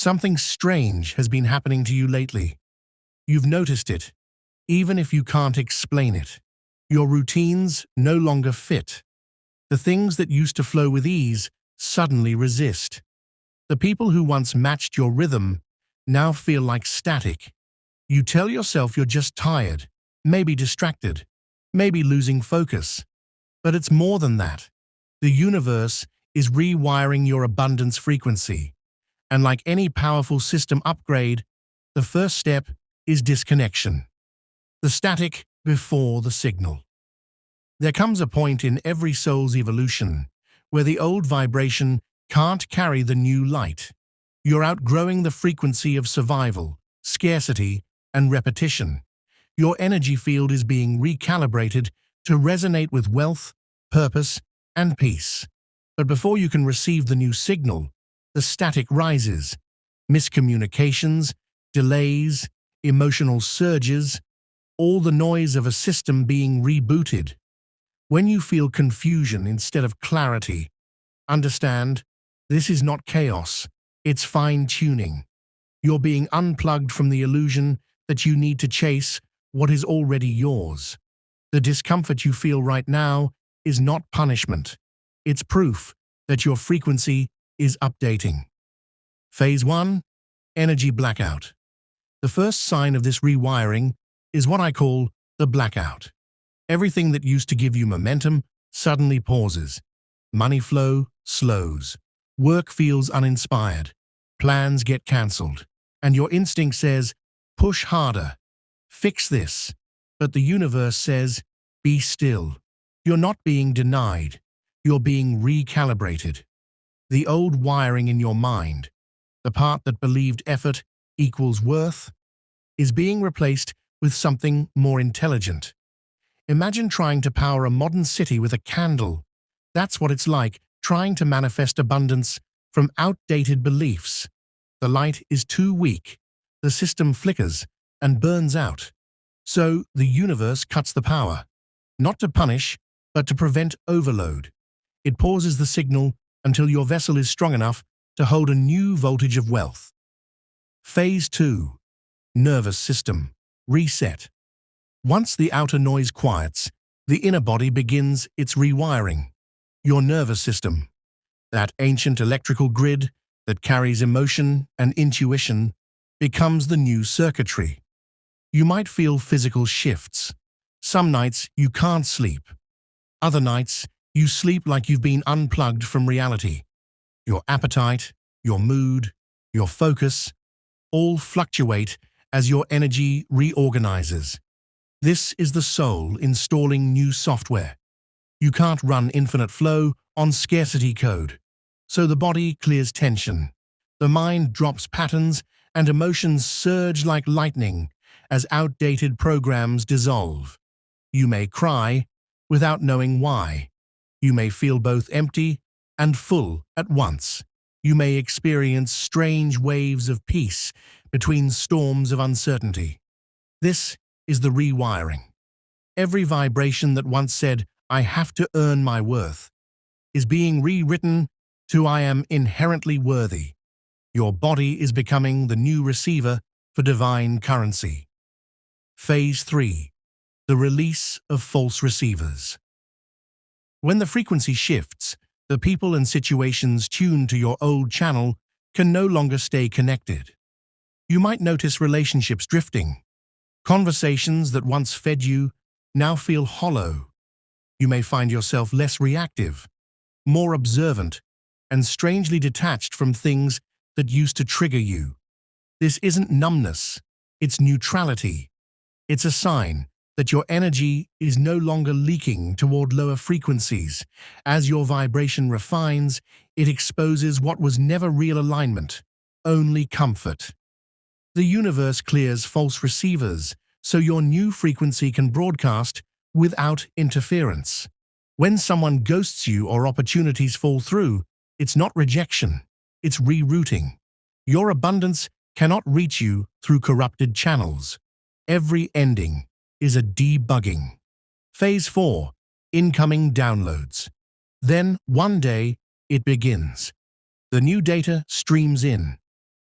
Something strange has been happening to you lately. You've noticed it, even if you can't explain it. Your routines no longer fit. The things that used to flow with ease suddenly resist. The people who once matched your rhythm now feel like static. You tell yourself you're just tired, maybe distracted, maybe losing focus. But it's more than that. The universe is rewiring your abundance frequency. And like any powerful system upgrade, the first step is disconnection. The static before the signal. There comes a point in every soul's evolution where the old vibration can't carry the new light. You're outgrowing the frequency of survival, scarcity, and repetition. Your energy field is being recalibrated to resonate with wealth, purpose, and peace. But before you can receive the new signal, the static rises. Miscommunications, delays, emotional surges, all the noise of a system being rebooted. When you feel confusion instead of clarity, understand, this is not chaos, it's fine-tuning. You're being unplugged from the illusion that you need to chase what is already yours. The discomfort you feel right now is not punishment. It's proof that your frequency is updating. Phase 1. Energy blackout. The first sign of this rewiring is what I call the blackout. Everything that used to give you momentum suddenly pauses. Money flow slows. Work feels uninspired. Plans get cancelled. And your instinct says, push harder. Fix this. But the universe says, be still. You're not being denied. You're being recalibrated. The old wiring in your mind, the part that believed effort equals worth, is being replaced with something more intelligent. Imagine trying to power a modern city with a candle. That's what it's like trying to manifest abundance from outdated beliefs. The light is too weak. The system flickers and burns out. So the universe cuts the power, not to punish, but to prevent overload. It pauses the signal until your vessel is strong enough to hold a new voltage of wealth. Phase 2. Nervous system. Reset. Once the outer noise quiets, the inner body begins its rewiring. Your nervous system, that ancient electrical grid that carries emotion and intuition, becomes the new circuitry. You might feel physical shifts. Some nights you can't sleep. Other nights you sleep like you've been unplugged from reality. Your appetite, your mood, your focus, all fluctuate as your energy reorganizes. This is the soul installing new software. You can't run infinite flow on scarcity code. So the body clears tension. The mind drops patterns and emotions surge like lightning as outdated programs dissolve. You may cry without knowing why. You may feel both empty and full at once. You may experience strange waves of peace between storms of uncertainty. This is the rewiring. Every vibration that once said, I have to earn my worth, is being rewritten to I am inherently worthy. Your body is becoming the new receiver for divine currency. Phase 3. The release of false receivers. When the frequency shifts, the people and situations tuned to your old channel can no longer stay connected. You might notice relationships drifting. Conversations that once fed you now feel hollow. You may find yourself less reactive, more observant, and strangely detached from things that used to trigger you. This isn't numbness, it's neutrality. It's a sign that your energy is no longer leaking toward lower frequencies. As your vibration refines, it exposes what was never real alignment, only comfort. The universe clears false receivers so your new frequency can broadcast without interference. When someone ghosts you or opportunities fall through, it's not rejection, it's rerouting. Your abundance cannot reach you through corrupted channels. Every ending is a debugging. Phase 4. Incoming downloads. Then, one day, it begins. The new data streams in.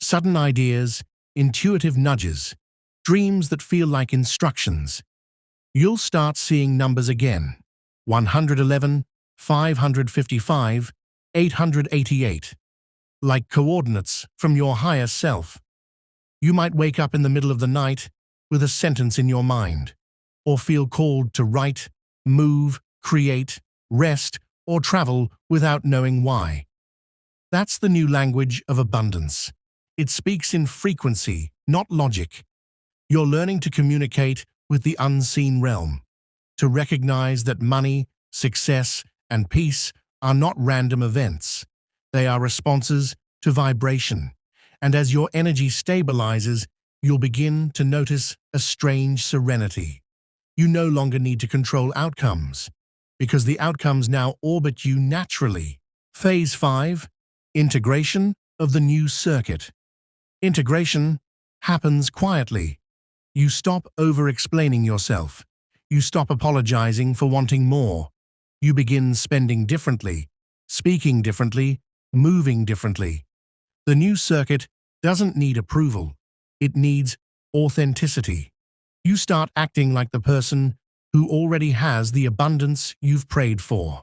Sudden ideas, intuitive nudges, dreams that feel like instructions. You'll start seeing numbers again. 111, 555, 888. Like coordinates from your higher self. You might wake up in the middle of the night with a sentence in your mind, or feel called to write, move, create, rest, or travel without knowing why. That's the new language of abundance. It speaks in frequency, not logic. You're learning to communicate with the unseen realm, to recognize that money, success, and peace are not random events. They are responses to vibration. And as your energy stabilizes, you'll begin to notice a strange serenity. You no longer need to control outcomes, because the outcomes now orbit you naturally. Phase 5. Integration of the new circuit. Integration happens quietly. You stop over-explaining yourself. You stop apologizing for wanting more. You begin spending differently, speaking differently, moving differently. The new circuit doesn't need approval. It needs authenticity. You start acting like the person who already has the abundance you've prayed for.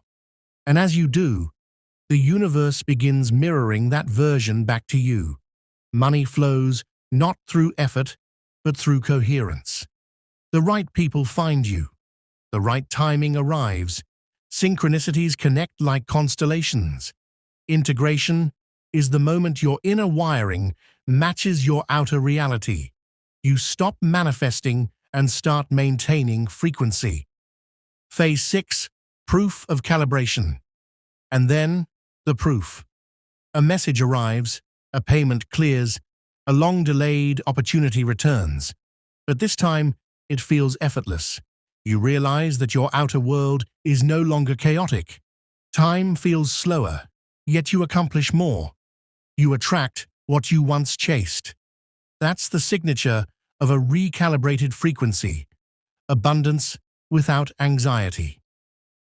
And as you do, the universe begins mirroring that version back to you. Money flows not through effort, but through coherence. The right people find you. The right timing arrives. Synchronicities connect like constellations. Integration is the moment your inner wiring matches your outer reality. You stop manifesting and start maintaining frequency. Phase 6. Proof of calibration. And then, the proof. A message arrives, a payment clears, a long-delayed opportunity returns. But this time, it feels effortless. You realize that your outer world is no longer chaotic. Time feels slower, yet you accomplish more. You attract what you once chased. That's the signature of a recalibrated frequency. Abundance without anxiety.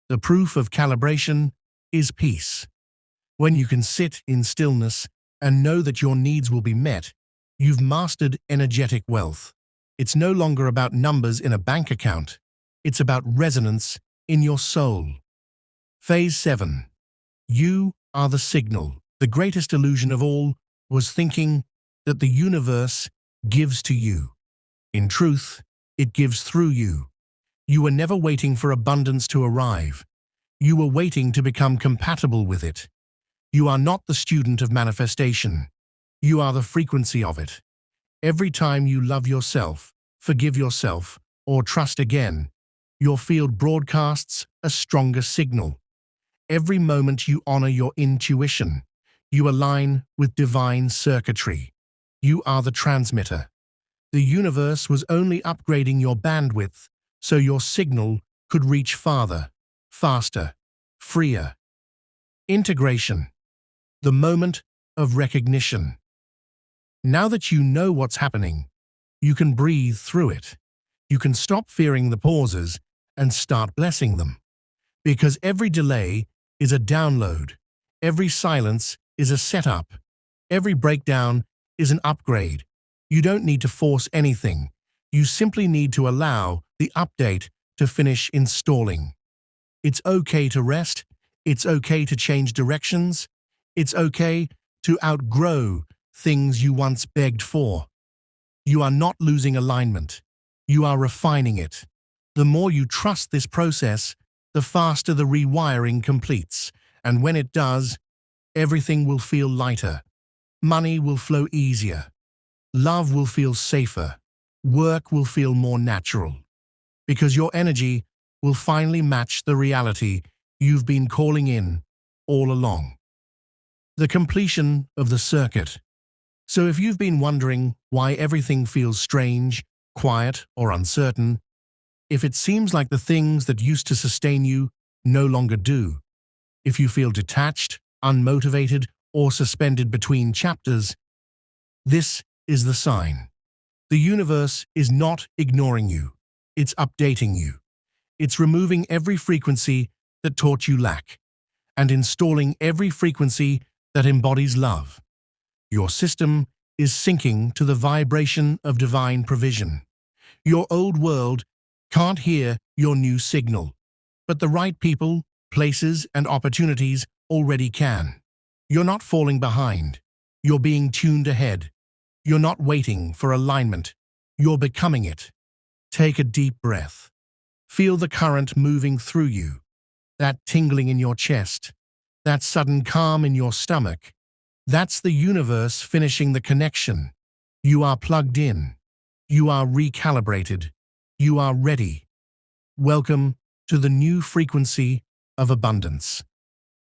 The proof of calibration is peace. When you can sit in stillness and know that your needs will be met, you've mastered energetic wealth. It's no longer about numbers in a bank account. It's about resonance in your soul. Phase 7. You are the signal. The greatest illusion of all was thinking that the universe gives to you. In truth, it gives through you. You were never waiting for abundance to arrive. You were waiting to become compatible with it. You are not the student of manifestation. You are the frequency of it. Every time you love yourself, forgive yourself, or trust again, your field broadcasts a stronger signal. Every moment you honor your intuition, you align with divine circuitry. You are the transmitter. The universe was only upgrading your bandwidth so your signal could reach farther, faster, freer. Integration. The moment of recognition. Now that you know what's happening, you can breathe through it. You can stop fearing the pauses and start blessing them. Because every delay is a download. Every silence is a setup. Every breakdown is an upgrade. You don't need to force anything. You simply need to allow the update to finish installing. It's okay to rest. It's okay to change directions. It's okay to outgrow things you once begged for. You are not losing alignment. You are refining it. The more you trust this process, the faster the rewiring completes. And when it does, everything will feel lighter. Money will flow easier. Love will feel safer. Work will feel more natural. Because your energy will finally match the reality you've been calling in all along. The completion of the circuit. So if you've been wondering why everything feels strange, quiet, or uncertain, if it seems like the things that used to sustain you no longer do, if you feel detached, unmotivated, or suspended between chapters, this is the sign. The universe is not ignoring you. It's updating you. It's removing every frequency that taught you lack, and installing every frequency that embodies love. Your system is syncing to the vibration of divine provision. Your old world can't hear your new signal, but the right people, places, and opportunities already can. You're not falling behind. You're being tuned ahead. You're not waiting for alignment. You're becoming it. Take a deep breath. Feel the current moving through you, that tingling in your chest, that sudden calm in your stomach. That's the universe finishing the connection. You are plugged in. You are recalibrated. You are ready. Welcome to the new frequency of abundance.